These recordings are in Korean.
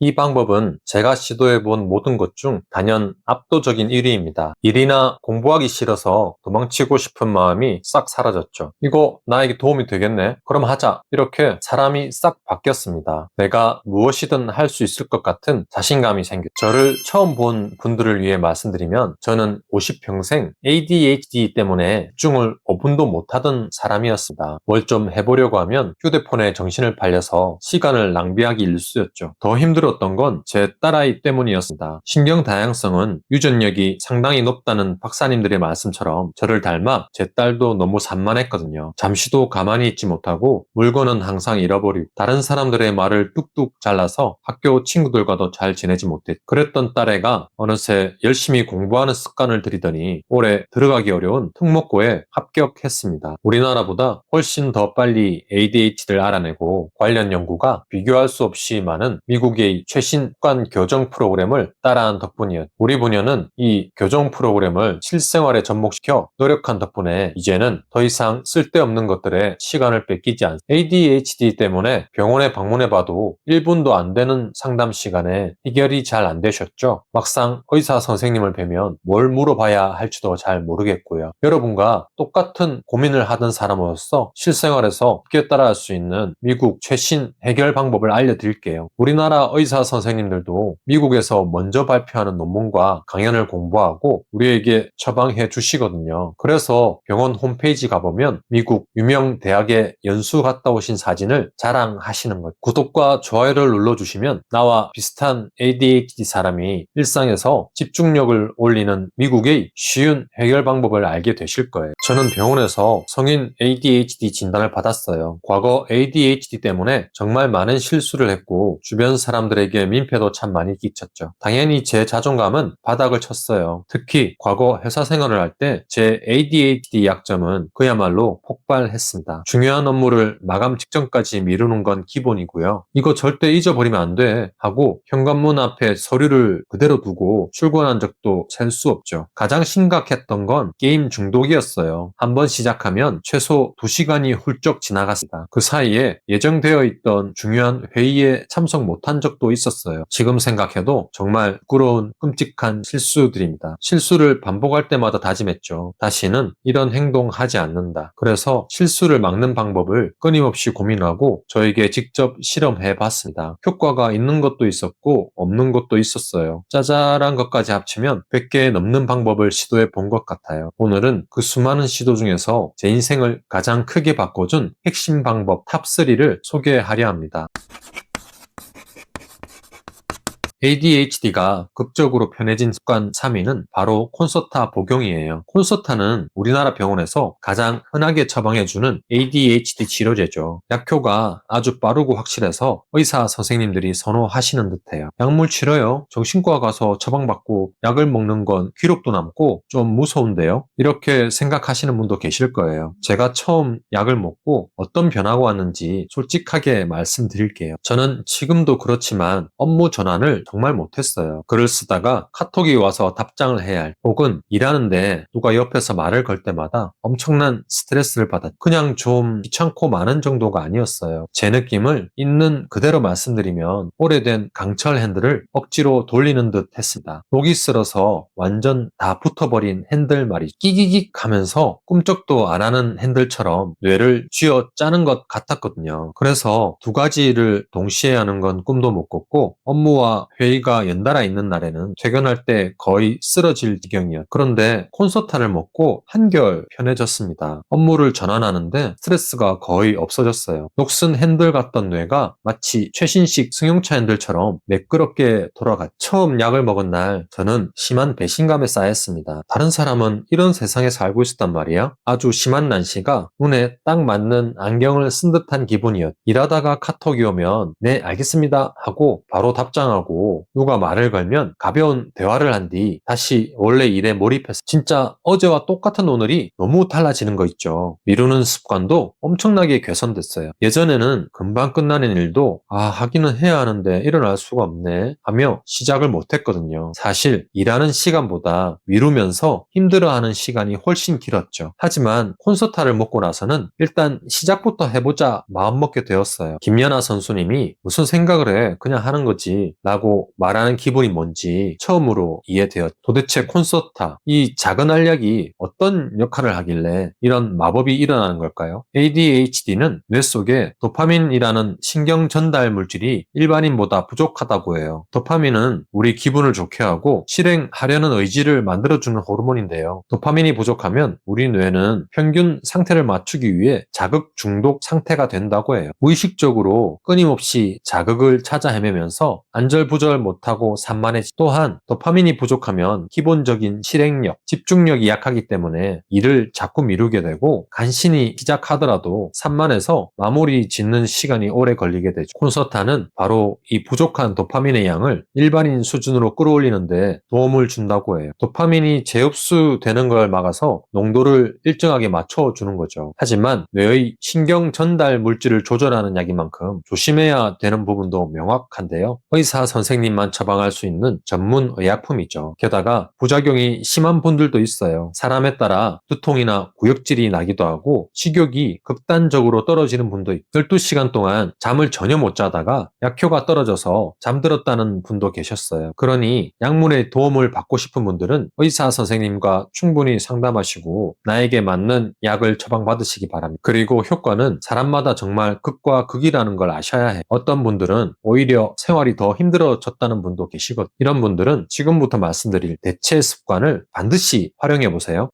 이 방법은 제가 시도해본 모든 것 중 단연 압도적인 1위입니다. 일이나 공부하기 싫어서 도망치고 싶은 마음이 싹 사라졌죠. 이거 나에게 도움이 되겠네? 그럼 하자. 이렇게 사람이 싹 바뀌었습니다. 내가 무엇이든 할 수 있을 것 같은 자신감이 생겼죠. 저를 처음 본 분들을 위해 말씀드리면 저는 50평생 ADHD 때문에 집중을 5분도 못하던 사람이었습니다. 뭘 좀 해보려고 하면 휴대폰에 정신을 팔려서 시간을 낭비하기 일쑤였죠. 더 힘들었던 건 제 딸아이 때문이었습니다. 신경 다양성은 유전력이 상당히 높다는 박사님들의 말씀처럼 저를 닮아 제 딸도 너무 산만했거든요. 잠시도 가만히 있지 못하고 물건은 항상 잃어버리고 다른 사람들의 말을 뚝뚝 잘라서 학교 친구들과도 잘 지내지 못했죠. 그랬던 딸애가 어느새 열심히 공부하는 습관을 들이더니 올해 들어가기 어려운 특목고에 합격했습니다. 우리나라보다 훨씬 더 빨리 ADHD를 알아내고 관련 연구가 비교할 수 없이 많은 미국의 최신 습관 교정 프로그램을 따라한 덕분이었죠. 우리 부녀는 이 교정 프로그램을 실생활에 접목시켜 노력한 덕분에 이제는 더 이상 쓸데없는 것들에 시간을 뺏기지 않습니다. ADHD 때문에 병원에 방문해봐도 1분도 안 되는 상담 시간에 해결이 잘 안 되셨죠? 막상 의사 선생님을 뵈면 뭘 물어봐야 할지도 잘 모르겠고요. 여러분과 똑같은 고민을 하던 사람으로서 실생활에서 쉽게 따라할 수 있는 미국 최신 해결 방법을 알려드릴게요. 우리나라 의사 선생님들도 미국에서 먼저 발표하는 논문과 강연을 공부하고 우리에게 처방해 주시거든요. 그래서 병원 홈페이지 가보면 미국 유명 대학에 연수 갔다 오신 사진을 자랑하시는 것. 구독과 좋아요를 눌러주시면 나와 비슷한 ADHD 사람이 일상에서 집중력을 올리는 미국의 쉬운 해결 방법을 알게 되실 거예요. 저는 병원에서 성인 ADHD 진단을 받았어요. 과거 ADHD 때문에 정말 많은 실수를 했고 주변 사람들에게 민폐도 참 많이 끼쳤죠. 당연히 제 자존감은 바닥을 쳤어요. 특히 과거 회사 생활을 할 때 제 ADHD 약점은 그야말로 폭발했습니다. 중요한 업무를 마감 직전까지 미루는 건 기본이고요. 이거 절대 잊어버리면 안 돼 하고 현관문 앞에 서류를 그대로 두고 출근한 적도 셀 수 없죠. 가장 심각했던 건 게임 중독이었어요. 한번 시작하면 최소 2시간이 훌쩍 지나갔습니다. 그 사이에 예정되어 있던 중요한 회의에 참석 못한 적도 있었어요. 지금 생각해도 정말 부끄러운 끔찍한 실수들입니다. 실수를 반복할 때마다 다짐했죠. 다시는 이런 행동 하지 않는다. 그래서 실수를 막는 방법을 끊임없이 고민하고 저에게 직접 실험해 봤습니다. 효과가 있는 것도 있었고 없는 것도 있었어요. 짜잘한 것까지 합치면 100개 넘는 방법을 시도해 본 것 같아요. 오늘은 그 수많은 시도 중에서 제 인생을 가장 크게 바꿔준 핵심 방법 탑3를 소개하려 합니다. ADHD가 극적으로 편해진 습관 3위는 바로 콘서타 복용이에요. 콘서타는 우리나라 병원에서 가장 흔하게 처방해주는 ADHD 치료제죠. 약효가 아주 빠르고 확실해서 의사 선생님들이 선호하시는 듯해요. 약물 치료요? 정신과 가서 처방받고 약을 먹는 건 기록도 남고 좀 무서운데요? 이렇게 생각하시는 분도 계실 거예요. 제가 처음 약을 먹고 어떤 변화가 왔는지 솔직하게 말씀드릴게요. 저는 지금도 그렇지만 업무 전환을 정말 못했어요. 글을 쓰다가 카톡이 와서 답장을 해야 할, 혹은 일하는데 누가 옆에서 말을 걸 때마다 엄청난 스트레스를 받았. 그냥 좀 귀찮고 많은 정도가 아니었어요. 제 느낌을 있는 그대로 말씀드리면 오래된 강철 핸들을 억지로 돌리는 듯 했습니다. 녹이 쓸어서 완전 다 붙어버린 핸들 말이 끼기기 하면서 꿈쩍도 안 하는 핸들처럼 뇌를 쥐어 짜는 것 같았거든요. 그래서 두 가지를 동시에 하는 건 꿈도 못 꿨고 업무와 회의가 연달아 있는 날에는 퇴근할 때 거의 쓰러질 지경이었. 그런데 콘서타를 먹고 한결 편해졌습니다. 업무를 전환하는데 스트레스가 거의 없어졌어요. 녹슨 핸들 같던 뇌가 마치 최신식 승용차 핸들처럼 매끄럽게 돌아갔죠. 처음 약을 먹은 날 저는 심한 배신감에 쌓였습니다. 다른 사람은 이런 세상에 살고 있었단 말이야. 아주 심한 난시가 눈에 딱 맞는 안경을 쓴 듯한 기분이었. 일하다가 카톡이 오면 네 알겠습니다 하고 바로 답장하고 하고 누가 말을 걸면 가벼운 대화를 한 뒤 다시 원래 일에 몰입해서 진짜 어제와 똑같은 오늘이 너무 달라지는 거 있죠. 미루는 습관도 엄청나게 개선됐어요. 예전에는 금방 끝나는 일도 하기는 해야 하는데 일어날 수가 없네 하며 시작을 못했거든요. 사실 일하는 시간보다 미루면서 힘들어하는 시간이 훨씬 길었죠. 하지만 콘서타를 먹고 나서는 일단 시작부터 해보자 마음먹게 되었어요. 김연아 선수님이 무슨 생각을 해 그냥 하는 거지 라고 말하는 기분이 뭔지 처음으로 이해되었죠. 도대체 콘서타, 이 작은 알약이 어떤 역할을 하길래 이런 마법이 일어나는 걸까요? ADHD는 뇌 속에 도파민이라는 신경 전달 물질이 일반인보다 부족하다고 해요. 도파민은 우리 기분을 좋게 하고 실행하려는 의지를 만들어주는 호르몬인데요. 도파민이 부족하면 우리 뇌는 평균 상태를 맞추기 위해 자극 중독 상태가 된다고 해요. 무의식적으로 끊임없이 자극을 찾아 헤매면서 안절부절 못하고 산만해지. 또한 도파민이 부족하면 기본적인 실행력, 집중력이 약하기 때문에 일을 자꾸 미루게 되고 간신히 시작하더라도 산만해서 마무리 짓는 시간이 오래 걸리게 되죠. 콘서타는 바로 이 부족한 도파민의 양을 일반인 수준으로 끌어올리는데 도움을 준다고 해요. 도파민이 재흡수되는 걸 막아서 농도를 일정하게 맞춰주는 거죠. 하지만 뇌의 신경 전달 물질을 조절하는 약인 만큼 조심해야 되는 부분도 명확한데요. 의사 선생님만 처방할 수 있는 전문 의약품이죠. 게다가 부작용이 심한 분들도 있어요. 사람에 따라 두통이나 구역질이 나기도 하고 식욕이 극단적으로 떨어지는 분도 있고 12시간 동안 잠을 전혀 못 자다가 약효가 떨어져서 잠들었다는 분도 계셨어요. 그러니 약물의 도움을 받고 싶은 분들은 의사 선생님과 충분히 상담하시고 나에게 맞는 약을 처방받으시기 바랍니다. 그리고 효과는 사람마다 정말 극과 극이라는 걸 아셔야 해요. 어떤 분들은 오히려 생활이 더 힘들어졌다는 분도 계시거든요. 이런 분들은 지금부터 말씀드릴 대체 습관을 반드시 활용해 보세요.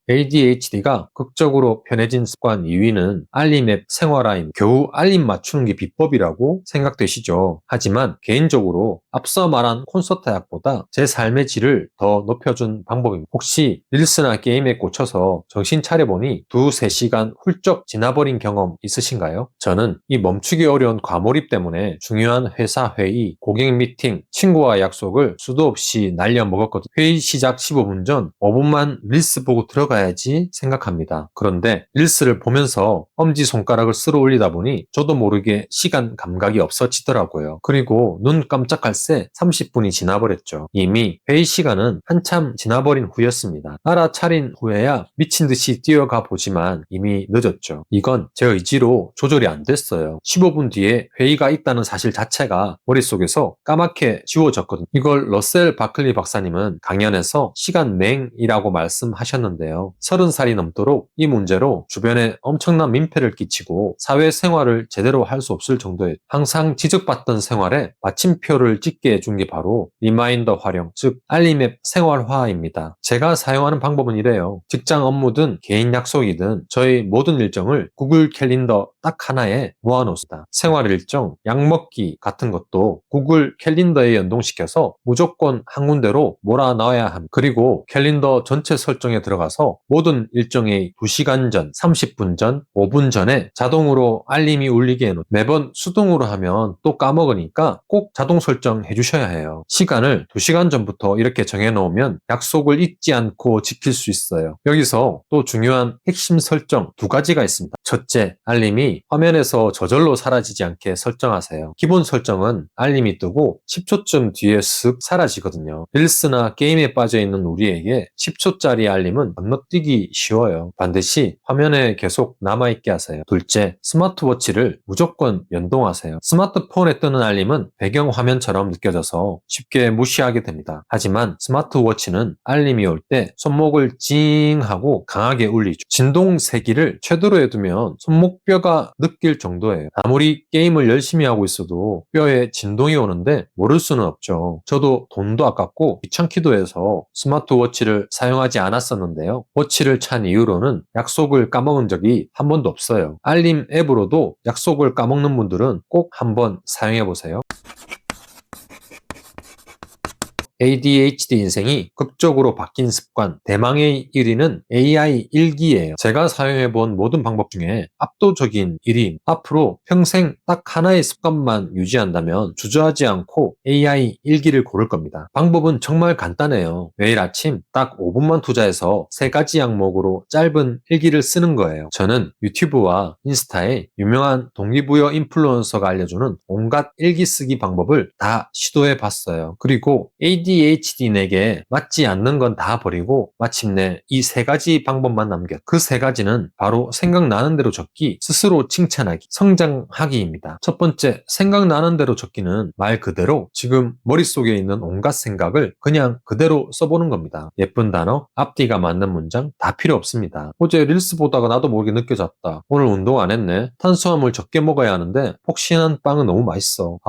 ADHD가 극적으로 편해진 습관 2위는 알림 앱 생활화임, 겨우 알림 맞추는 게 비법이라고 생각되시죠. 하지만 개인적으로 앞서 말한 콘서트 약보다 제 삶의 질을 더 높여준 방법입니다. 혹시 릴스나 게임에 꽂혀서 정신 차려보니 2-3시간 훌쩍 지나버린 경험 있으신가요? 저는 이 멈추기 어려운 과몰입 때문에 중요한 회사 회의, 고객 미팅, 친구와 약속을 수도 없이 날려 먹었거든요. 회의 시작 15분 전 5분만 릴스 보고 들어가야지 생각합니다. 그런데 릴스를 보면서 엄지손가락을 쓸어 올리다 보니 저도 모르게 시간 감각이 없어지더라고요. 그리고 눈 깜짝할 새 30분이 지나버렸죠. 이미 회의 시간은 한참 지나버린 후였습니다. 알아차린 후에야 미친 듯이 뛰어가 보지만 이미 늦었죠. 이건 제 의지로 조절이 안 됐어요. 15분 뒤에 회의가 있다는 사실 자체가 머릿속에서 까맣게 지워졌거든요. 이걸 러셀 바클리 박사님은 강연에서 시간 맹이라고 말씀하셨는데요. 30살이 넘도록 이 문제로 주변에 엄청난 민폐를 끼치고 사회생활을 제대로 할 수 없을 정도에 항상 지적받던 생활에 마침표를 찍게 해준 게 바로 리마인더 활용, 즉 알림 앱 생활화입니다. 제가 사용하는 방법은 이래요. 직장 업무든 개인 약속이든 저의 모든 일정을 구글 캘린더 딱 하나에 모아놓습니다. 생활 일정, 약 먹기 같은 것도 구글 캘린더에 연동시켜서 무조건 한 군데로 몰아넣어야 합니다. 그리고 캘린더 전체 설정에 들어가서 모든 일정의 2시간 전, 30분 전, 5분 전에 자동으로 알림이 울리게 해놓습니다. 매번 수동으로 하면 또 까먹으니까 꼭 자동 설정해 주셔야 해요. 시간을 2시간 전부터 이렇게 정해놓으면 약속을 잊지 않고 지킬 수 있어요. 여기서 또 중요한 핵심 설정 2가지가 있습니다. 첫째, 알림이 화면에서 저절로 사라지지 않게 설정하세요. 기본 설정은 알림이 뜨고 10초쯤 뒤에 쓱 사라지거든요. 릴스나 게임에 빠져있는 우리에게 10초짜리 알림은 건너뛰기 쉬워요. 반드시 화면에 계속 남아있게 하세요. 둘째, 스마트워치를 무조건 연동하세요. 스마트폰에 뜨는 알림은 배경 화면처럼 느껴져서 쉽게 무시하게 됩니다. 하지만 스마트워치는 알림이 올 때 손목을 찡 하고 강하게 울리죠. 진동 세기를 최대로 해두면 손목뼈가 느낄 정도예요. 아무리 게임을 열심히 하고 있어도 뼈에 진동이 오는데 모를 수는 없죠. 저도 돈도 아깝고 귀찮기도 해서 스마트워치를 사용하지 않았었는데요. 워치를 찬 이후로는 약속을 까먹은 적이 한 번도 없어요. 알림 앱으로도 약속을 까먹는 분들은 꼭 한번 사용해 보세요. ADHD 인생이 극적으로 바뀐 습관, 대망의 1위는 AI 일기예요. 제가 사용해본 모든 방법 중에 압도적인 1위. 앞으로 평생 딱 하나의 습관만 유지한다면 주저하지 않고 AI 일기를 고를 겁니다. 방법은 정말 간단해요. 매일 아침 딱 5분만 투자해서 3가지 항목으로 짧은 일기를 쓰는 거예요. 저는 유튜브와 인스타에 유명한 동기부여 인플루언서가 알려주는 온갖 일기 쓰기 방법을 다 시도해 봤어요. 그리고 ADHD에게 맞지 않는 건 다 버리고 마침내 이 3가지 방법만 남겼. 그 3가지는 바로 생각나는 대로 적기, 스스로 칭찬하기, 성장하기입니다. 첫 번째, 생각나는 대로 적기는 말 그대로 지금 머릿속에 있는 온갖 생각을 그냥 그대로 써보는 겁니다. 예쁜 단어, 앞뒤가 맞는 문장 다 필요 없습니다. 어제 릴스 보다가 나도 모르게 느껴졌다. 오늘 운동 안 했네. 탄수화물 적게 먹어야 하는데 폭신한 빵은 너무 맛있어.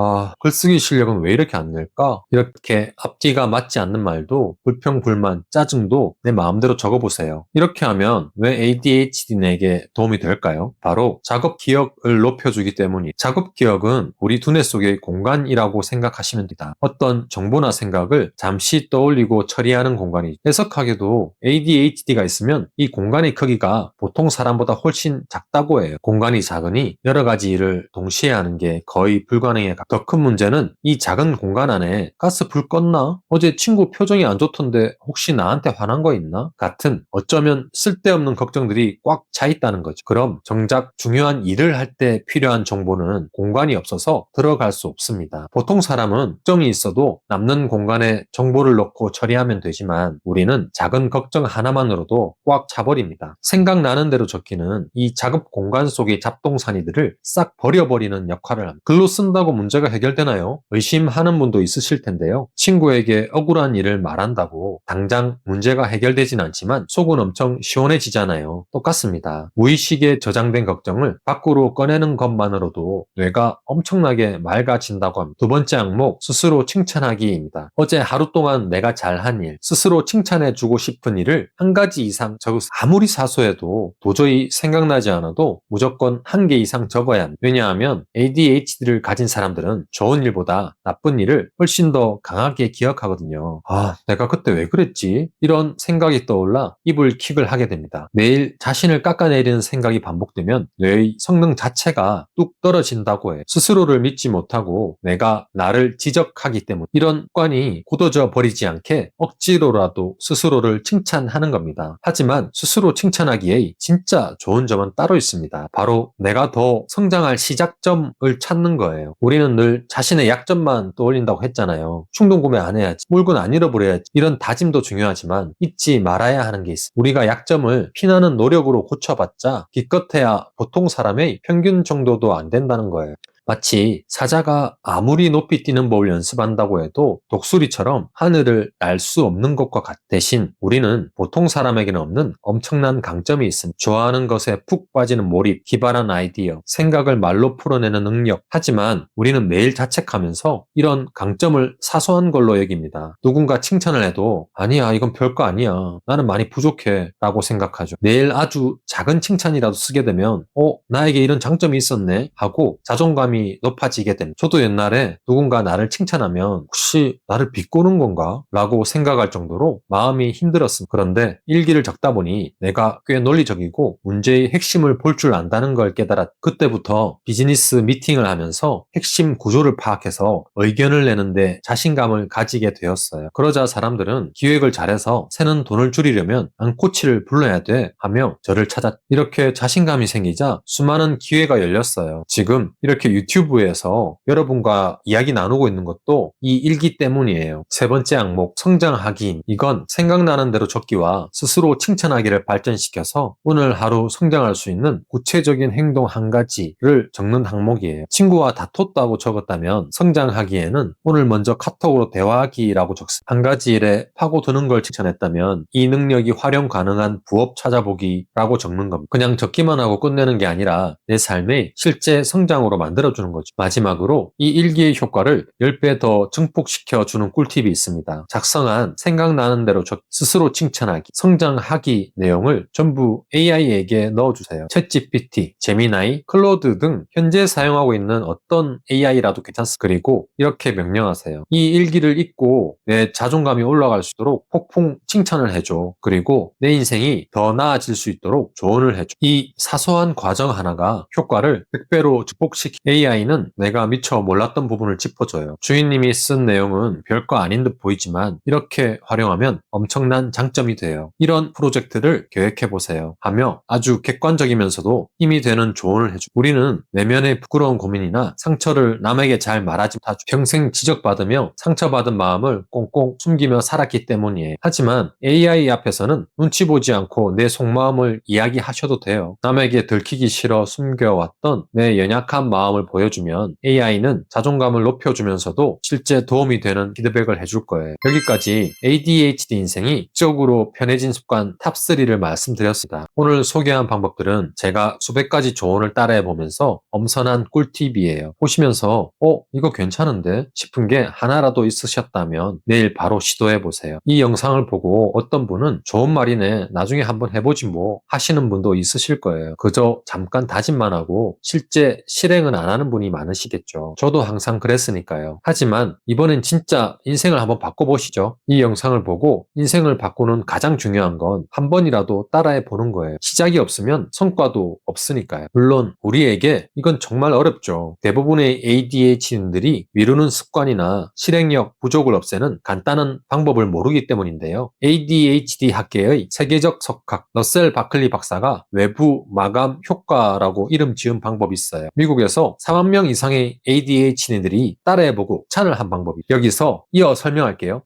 글쓰기 실력은 왜 이렇게 안 늘까? 이렇게 앞뒤가 맞지 않는 말도 불평, 불만, 짜증도 내 마음대로 적어보세요. 이렇게 하면 왜 ADHD에게 도움이 될까요? 바로 작업 기억을 높여주기 때문이. 작업 기억은 우리 두뇌 속의 공간이라고 생각하시면 됩니다. 어떤 정보나 생각을 잠시 떠올리고 처리하는 공간이. 해석하게도 ADHD가 있으면 이 공간의 크기가 보통 사람보다 훨씬 작다고 해요. 공간이 작으니 여러 가지 일을 동시에 하는 게 거의 불가능해. 더 큰 문제는 이 작은 공간 안에 가스 불 껐나? 어제 친구 표정이 안 좋던데 혹시 나한테 화난 거 있나? 같은 어쩌면 쓸데없는 걱정들이 꽉 차 있다는 거죠. 그럼 정작 중요한 일을 할 때 필요한 정보는 공간이 없어서 들어갈 수 없습니다. 보통 사람은 걱정이 있어도 남는 공간에 정보를 넣고 처리하면 되지만 우리는 작은 걱정 하나만으로도 꽉 차버립니다. 생각나는 대로 적기는 이 작업 공간 속의 잡동사니들을 싹 버려버리는 역할을 합니다. 글로 쓴다고 문제가 해결되나요? 의심하는 분도 있으실 텐데요. 친구에게 억울한 일을 말한다고 당장 문제가 해결되진 않지만 속은 엄청 시원해지잖아요. 똑같습니다. 무의식에 저장된 걱정을 밖으로 꺼내는 것만으로도 뇌가 엄청나게 맑아진다고 합니다. 두 번째 항목, 스스로 칭찬하기입니다. 어제 하루 동안 내가 잘한 일, 스스로 칭찬해주고 싶은 일을 1가지 이상 적으세요. 아무리 사소해도 도저히 생각나지 않아도 무조건 1개 이상 적어야 합니다. 왜냐하면 ADHD를 가진 사람들은 좋은 일보다 나쁜 일을 훨씬 더 강하게 기억하거든요. 내가 그때 왜 그랬지? 이런 생각이 떠올라 입을 킥을 하게 됩니다. 매일 자신을 깎아내리는 생각이 반복되면 뇌의 성능 자체가 뚝 떨어진다고 해. 스스로를 믿지 못하고 내가 나를 지적하기 때문에 이런 습관이 굳어져 버리지 않게 억지로라도 스스로를 칭찬하는 겁니다. 하지만 스스로 칭찬하기에 진짜 좋은 점은 따로 있습니다. 바로 내가 더 성장할 시작점을 찾는 거예요. 우리는 늘 자신의 약점만 떠올린다고 했잖아요. 충동 구매 안 해야지, 물건 안 잃어버려야지, 이런 다짐도 중요하지만 잊지 말아야 하는 게 있어요. 우리가 약점을 피나는 노력으로 고쳐봤자 기껏해야 보통 사람의 평균 정도도 안 된다는 거예요. 마치 사자가 아무리 높이 뛰는 법을 연습한다고 해도 독수리처럼 하늘을 날 수 없는 것과 같. 대신 우리는 보통 사람에게는 없는 엄청난 강점이 있습니다. 좋아하는 것에 푹 빠지는 몰입, 기발한 아이디어, 생각을 말로 풀어내는 능력. 하지만 우리는 매일 자책하면서 이런 강점을 사소한 걸로 여깁니다. 누군가 칭찬을 해도 아니야, 이건 별거 아니야, 나는 많이 부족해 라고 생각하죠. 매일 아주 작은 칭찬이라도 쓰게 되면 나에게 이런 장점이 있었네 하고 자존감이 높아지게 됩니다. 저도 옛날에 누군가 나를 칭찬하면 혹시 나를 비꼬는 건가? 라고 생각할 정도로 마음이 힘들었습니다. 그런데 일기를 적다 보니 내가 꽤 논리적이고 문제의 핵심을 볼 줄 안다는 걸 깨달았. 그때부터 비즈니스 미팅을 하면서 핵심 구조를 파악해서 의견을 내는데 자신감을 가지게 되었어요. 그러자 사람들은 기획을 잘해서 새는 돈을 줄이려면 안코치를 불러야 돼 하며 저를 찾았. 이렇게 자신감이 생기자 수많은 기회가 열렸어요. 지금 이렇게 유튜브에서 여러분과 이야기 나누고 있는 것도 이 일기 때문이에요. 세 번째 항목, 성장하기. 이건 생각나는 대로 적기와 스스로 칭찬하기를 발전시켜서 오늘 하루 성장할 수 있는 구체적인 행동 1가지를 적는 항목이에요. 친구와 다퉜다고 적었다면 성장하기에는 오늘 먼저 카톡으로 대화하기라고 적습니다. 1가지 일에 파고드는 걸 칭찬했다면 이 능력이 활용 가능한 부업 찾아보기라고 적는 겁니다. 그냥 적기만 하고 끝내는 게 아니라 내 삶의 실제 성장으로 만들어주는 만들어주는 거죠. 마지막으로 이 일기의 효과를 10배 더 증폭시켜주는 꿀팁이 있습니다. 작성한 생각나는 대로 스스로 칭찬하기, 성장하기 내용을 전부 AI에게 넣어주세요. 챗GPT, 제미나이, 클로드 등 현재 사용하고 있는 어떤 AI라도 괜찮습니다. 그리고 이렇게 명령하세요. 이 일기를 읽고 내 자존감이 올라갈 수 있도록 폭풍 칭찬을 해줘. 그리고 내 인생이 더 나아질 수 있도록 조언을 해줘. 이 사소한 과정 하나가 효과를 100배로 증폭시키. AI는 내가 미처 몰랐던 부분을 짚어줘요. 주인님이 쓴 내용은 별거 아닌 듯 보이지만 이렇게 활용하면 엄청난 장점이 돼요. 이런 프로젝트를 계획해보세요. 하며 아주 객관적이면서도 힘이 되는 조언을 해줘. 우리는 내면의 부끄러운 고민이나 상처를 남에게 잘 말하지 못하죠. 평생 지적받으며 상처받은 마음을 꽁꽁 숨기며 살았기 때문이에요. 하지만 AI 앞에서는 눈치 보지 않고 내 속마음을 이야기하셔도 돼요. 남에게 들키기 싫어 숨겨왔던 내 연약한 마음을 보여주면 AI는 자존감을 높여주면서도 실제 도움이 되는 피드백을 해줄 거예요. 여기까지 ADHD 인생이 지적으로 편해진 습관 탑3를 말씀드렸습니다. 오늘 소개한 방법들은 제가 수백 가지 조언을 따라해보면서 엄선한 꿀팁이에요. 보시면서 이거 괜찮은데 싶은 게 하나라도 있으셨다면 내일 바로 시도해보세요. 이 영상을 보고 어떤 분은 좋은 말이네, 나중에 한번 해보지 뭐 하시는 분도 있으실 거예요. 그저 잠깐 다짐만 하고 실제 실행은 안 하는 분이 많으시겠죠. 저도 항상 그랬으니까요. 하지만 이번엔 진짜 인생을 한번 바꿔보시죠. 이 영상을 보고 인생을 바꾸는 가장 중요한 건 한 번이라도 따라해 보는 거예요. 시작이 없으면 성과도 없으니까요. 물론 우리에게 이건 정말 어렵죠. 대부분의 ADHD들이 미루는 습관이나 실행력 부족을 없애는 간단한 방법을 모르기 때문인데요. ADHD 학계의 세계적 석학 러셀 바클리 박사가 외부 마감 효과라고 이름 지은 방법이 있어요. 미국에서 4만 명 이상의 ADHD들이 따라해보고 찬을 한 방법이 여기서 이어 설명할게요.